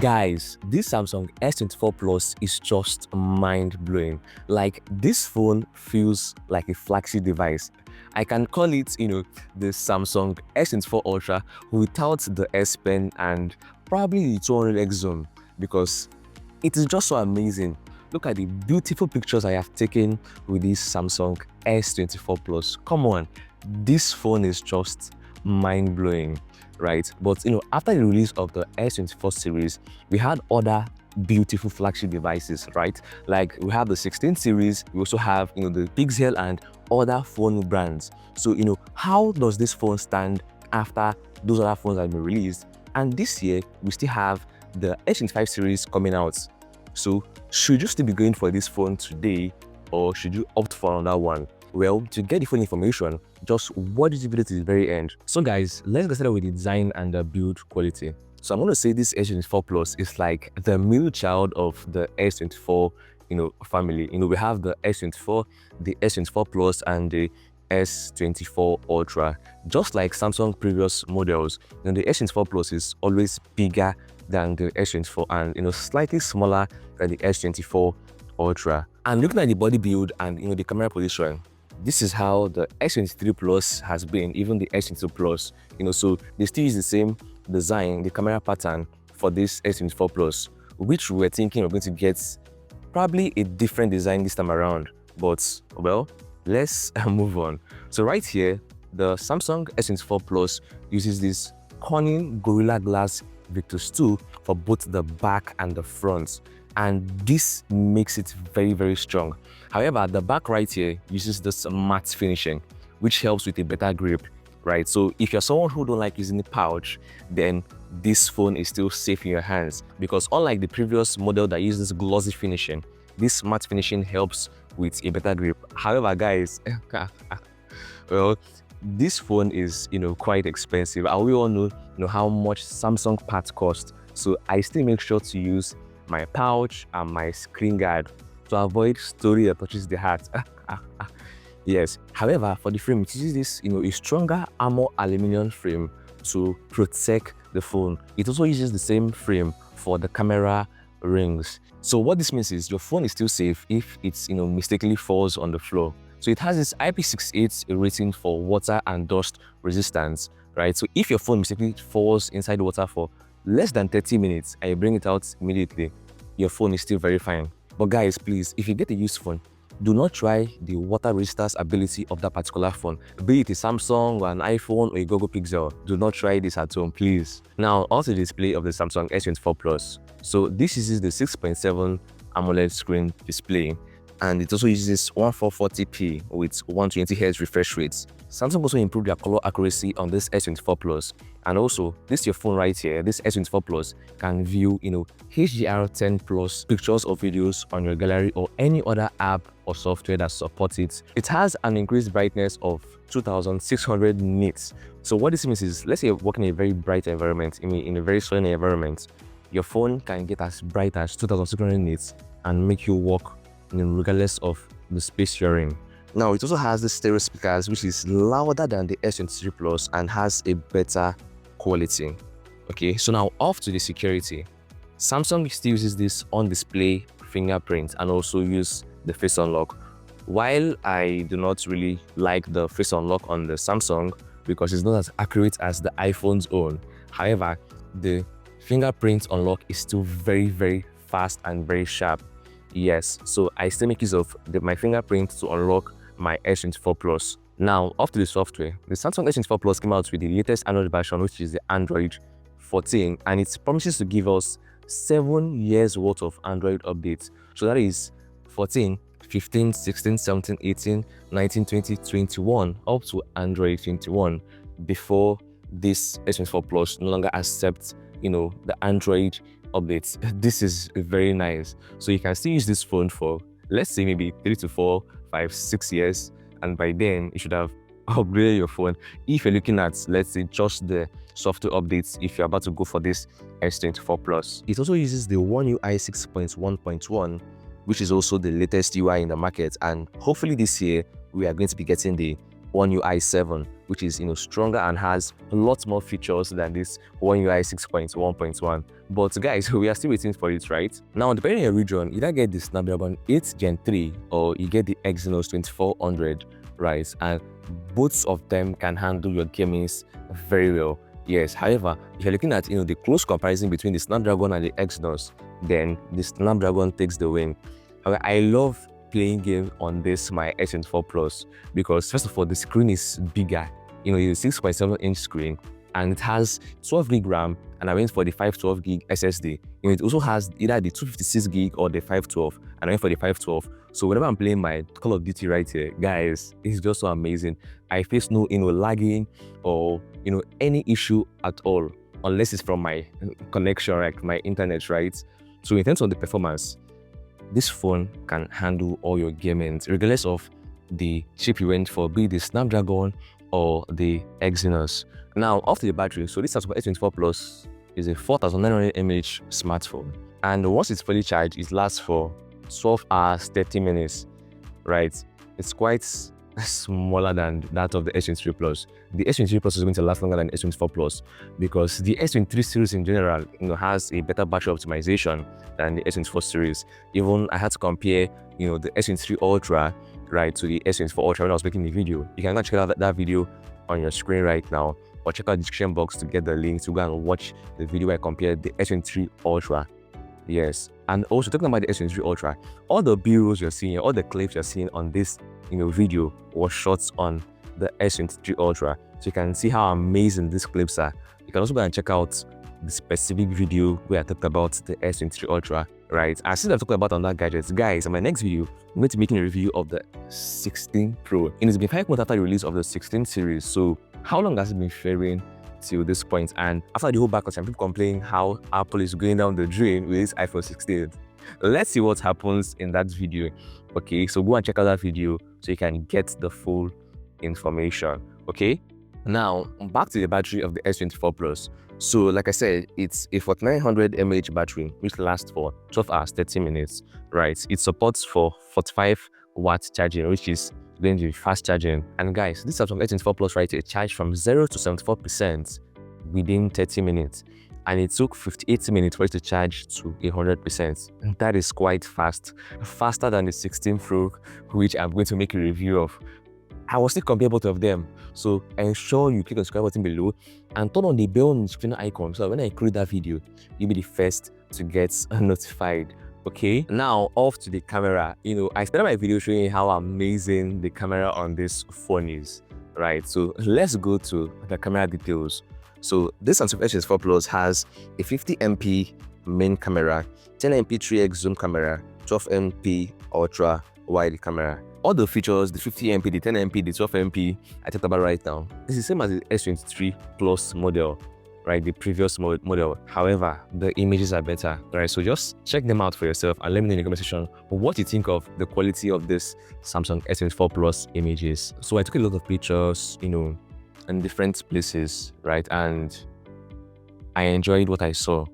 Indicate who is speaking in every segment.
Speaker 1: Guys, this Samsung S24 Plus is just mind-blowing. Like, this phone feels like a flagship device. I can call it, the Samsung S24 Ultra without the S Pen and probably the 200x zoom, because it is just so amazing. Look at the beautiful pictures I have taken with this Samsung S24 Plus. Come on, this phone is just mind-blowing, right? But after the release of the S24 series, we had other beautiful flagship devices, right? Like we have the 16 series, we also have the Pixel and other phone brands. So how does this phone stand after those other phones have been released? And this year we still have the S25 series coming out. So should you still be going for this phone today, or should you opt for another one? Well, to get the full information, just watch this video to the very end. So guys, let's get started with the design and the build quality. So I'm going to say this S24 Plus is like the middle child of the S24 family. We have the S24, the S24 Plus, and the S24 Ultra. Just like Samsung previous models, the S24 Plus is always bigger than the S24 and slightly smaller than the S24 Ultra. And looking at the body build and the camera position, this is how the S23 Plus has been, even the S22 Plus. So they still use the same design, the camera pattern for this S24 Plus, which we were thinking we're going to get probably a different design this time around. But well, let's move on. So right here, the Samsung S24 Plus uses this Corning Gorilla Glass Victus 2 for both the back and the front, and this makes it very, very strong. However, the back right here uses this matte finishing, which helps with a better grip, right? So if you're someone who don't like using the pouch, then this phone is still safe in your hands, because unlike the previous model that uses glossy finishing, this matte finishing helps with a better grip. However, guys, well, this phone is quite expensive, and we all know how much Samsung parts cost. So I still make sure to use my pouch and my screen guard to avoid story that touches the heart. Yes. However, for the frame, it uses this a stronger armor aluminum frame to protect the phone. It also uses the same frame for the camera rings. So what this means is your phone is still safe if it mistakenly falls on the floor. So it has this IP68 rating for water and dust resistance, right? So if your phone mistakenly falls inside the water for less than 30 minutes and you bring it out immediately, your phone is still very fine. But guys, please, if you get a used phone, do not try the water resistance ability of that particular phone. Be it a Samsung or an iPhone or a Google Pixel, do not try this at home, please. Now, also the display of the Samsung S24 Plus. So this uses the 6.7 AMOLED screen display, and it also uses 1440p with 120Hz refresh rates. Samsung also improved their color accuracy on this S24 Plus, and also this your phone right here, this S24 Plus can view HDR10 plus pictures or videos on your gallery or any other app or software that supports it. It has an increased brightness of 2600 nits. So what this means is, let's say you're working in a very bright environment, in a very sunny environment, your phone can get as bright as 2600 nits and make you work regardless of the space you're in. Now, it also has the stereo speakers, which is louder than the S23 Plus and has a better quality. Okay, so now off to the security. Samsung still uses this on-display fingerprint and also use the face unlock. While I do not really like the face unlock on the Samsung because it's not as accurate as the iPhone's own, however, the fingerprint unlock is still very, very fast and very sharp. Yes, so I still make use of my fingerprint to unlock my S24 Plus. Now, off to the software. The Samsung S24 Plus came out with the latest Android version, which is the Android 14, and it promises to give us 7 years worth of Android updates. So that is 14, 15, 16, 17, 18, 19, 20, 21, up to Android 21, before this S24 Plus no longer accepts, the Android updates. This is very nice. So you can still use this phone for, let's say, maybe 3 to 4, 5, 6 years, and by then you should have upgraded your phone. If you're looking at, let's say, just the software updates, if you're about to go for this S24 Plus. It also uses the One UI 6.1.1, which is also the latest UI in the market, and hopefully this year we are going to be getting the One UI 7, which is stronger and has lots more features than this One UI 6.1.1. But guys, we are still waiting for it, right? Now, depending on your region, either get the Snapdragon 8 Gen 3 or you get the Exynos 2400, right? And both of them can handle your gamings very well. Yes, however, if you're looking at the close comparison between the Snapdragon and the Exynos, then the Snapdragon takes the win. However, I love playing game on this my S24 Plus because first of all, the screen is bigger. It's a 6.7-inch screen and it has 12 gig RAM, and I went for the 512 gig SSD. It also has either the 256 gig or the 512, and I went for the 512. So whenever I'm playing my Call of Duty right here, guys, it's just so amazing. I face no lagging or any issue at all, unless it's from my connection, like my internet, right? So in terms of the performance, this phone can handle all your gaming, regardless of the chip you went for, be it the Snapdragon or the Exynos. Now, off to the battery, so this Samsung S24 Plus is a 4900 mAh smartphone, and once it's fully charged, it lasts for 12 hours 30 minutes, right? It's quite smaller than that of the S23 Plus. The S23 Plus is going to last longer than the S24 Plus because the S23 series in general has a better battery optimization than the S24 series. Even I had to compare the S23 Ultra, right, to the S24 Ultra when I was making the video. You can go check out that video on your screen right now, or check out the description box to get the link to go and watch the video where I compared the S23 Ultra. Yes, and also talking about the S23 Ultra, all the B-rolls you're seeing, all the clips you're seeing on this video was shot on the S23 Ultra, so you can see how amazing these clips are. You can also go and check out the specific video where I talked about the S23 Ultra, right? And since I've talked about on that gadget, guys, in my next video, I'm going to be making a review of the 16 Pro. And it's been 5 months after the release of the 16 series, so how long has it been faring till this point? And after the whole backlash, some people complain how Apple is going down the drain with this iPhone 16. Let's see what happens in that video. Okay, so go and check out that video so you can get the full information. Okay, now back to the battery of the S24 Plus. So like I said, it's a 4900 mAh battery which lasts for 12 hours 30 minutes, right? It supports for 45-watt charging, which is going to be fast charging. And guys, this Samsung S24 Plus right here charged from 0 to 74% within 30 minutes, and it took 58 minutes for it to charge to 100%. And that is quite fast, faster than the 16 Pro, which I'm going to make a review of. I will still compare both of them, so ensure you click on the subscribe button below and turn on the bell notification icon so when I create that video, you'll be the first to get notified. Okay, now off to the camera. I started my video showing how amazing the camera on this phone is, right? So let's go to the camera details. So this Samsung S24 Plus has a 50MP main camera, 10MP 3x zoom camera, 12MP ultra wide camera. All the features, the 50MP, the 10MP, the 12MP I talked about right now, it's the same as the S23 Plus model, right? The previous model. However, the images are better, right? So just check them out for yourself and let me know in the comment section what you think of the quality of this Samsung S24 Plus images. So I took a lot of pictures, in different places, right? And I enjoyed what I saw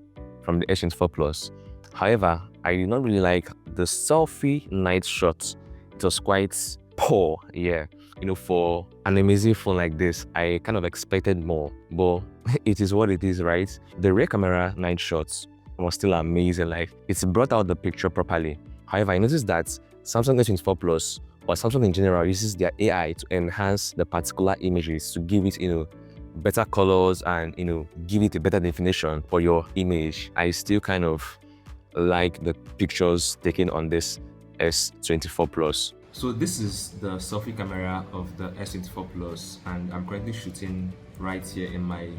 Speaker 1: from the S24 Plus. However, I did not really like the selfie night shots. It was quite poor, yeah. For an amazing phone like this, I kind of expected more, but it is what it is, right? The rear camera night shots was still amazing. Like, it's brought out the picture properly. However, I noticed that Samsung S24 Plus, or Samsung in general, uses their AI to enhance the particular images to give it, better colors and, give it a better definition for your image. I still kind of like the pictures taken on this S24 Plus. So this is the selfie camera of the S24 Plus, and I'm currently shooting right here in my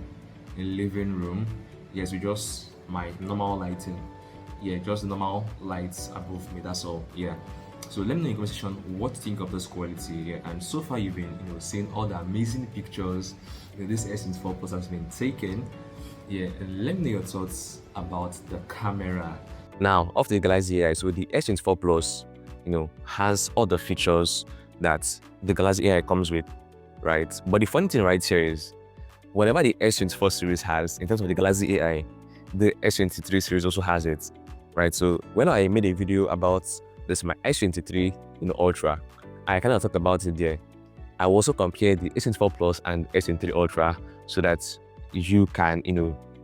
Speaker 1: living room. Yes, with just my normal lighting. Yeah, just normal lights above me, that's all. Yeah. So let me know in the comment section what you think of this quality. Yeah, and so far you've been seeing all the amazing pictures this S24 Plus has been taken. Yeah, and let me know your thoughts about the camera. Now, off the Galaxy AI, so the S24 Plus has all the features that the Galaxy AI comes with, right? But the funny thing right here is, whatever the S24 series has in terms of the Galaxy AI, the S23 series also has it, right? So when I made a video about this, my S23 Ultra, I kind of talked about it there. I will also compare the S24 Plus and S23 Ultra so that you can,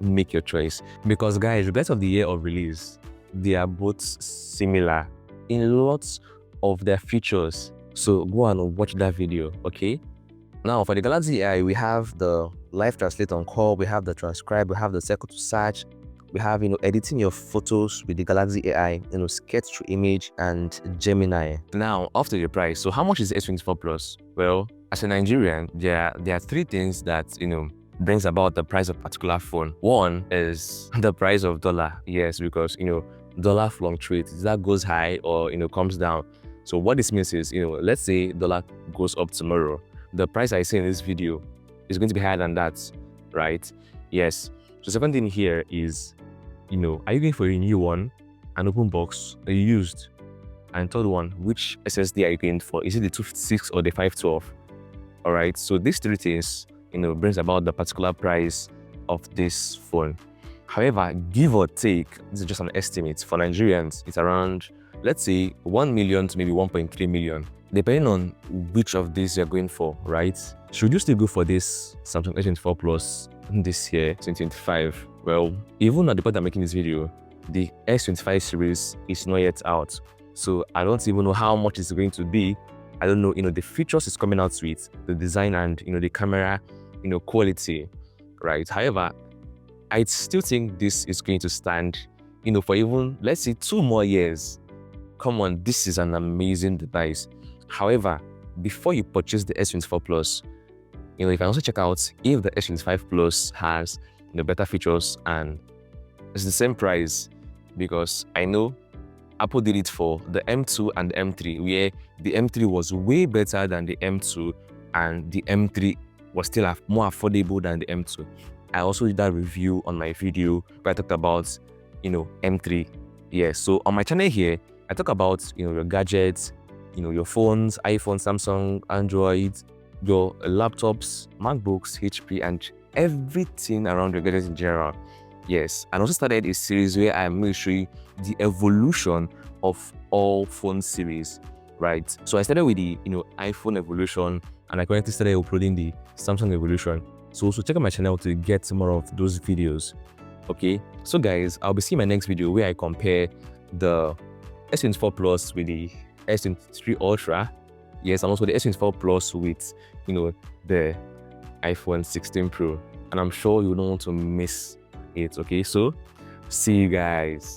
Speaker 1: make your choice. Because guys, regardless of the year of release, they are both similar in lots of their features. So go and watch that video, okay? Now for the Galaxy AI, we have the live translate on call, we have the transcribe, we have the circle to search, we have editing your photos with the Galaxy AI, sketch to image and Gemini. Now after the price, so how much is the S24 Plus? Well, as a Nigerian, there are three things that brings about the price of particular phone. One is the price of dollar. Yes, because dollar fluctuates, that goes high or comes down. So what this means is let's say dollar goes up tomorrow, the price I say in this video is going to be higher than that, right? Yes. So second thing here is are you going for a new one, an open box, a used? And third one, which SSD are you going for? Is it the 256 or the 512? All right, so these three things brings about the particular price of this phone. However, give or take, this is just an estimate. For Nigerians, it's around, let's say, 1 million to maybe 1.3 million, depending on which of these you're going for, right? Should you still go for this Samsung S24 Plus this year, 2025? Well, even at the point I'm making this video, the S25 series is not yet out. So I don't even know how much it's going to be. I don't know, the features it's coming out with, the design and, the camera, quality, right? However, I still think this is going to stand, for even, let's say, 2 more years. Come on, this is an amazing device. However, before you purchase the S24 Plus, you can also check out if the S25 Plus has, better features and it's the same price, because I know Apple did it for the M2 and the M3, where the M3 was way better than the M2 and the M3 was still more affordable than the M2. I also did that review on my video where I talked about, M3. Yeah, so on my channel here, I talk about, your gadgets, your phones, iPhone, Samsung, Android, your laptops, MacBooks, HP, and everything around your gadgets in general. Yes, and also started a series where I'm going to show you the evolution of all phone series, right? So I started with the iPhone evolution, and I currently started uploading the Samsung evolution. So also check out my channel to get more of those videos. Okay, so guys, I'll be seeing my next video where I compare the S24 Plus with the S23 Ultra. Yes, and also the S24 Plus with the iPhone 16 Pro, and I'm sure you don't want to miss it. Okay, so see you guys.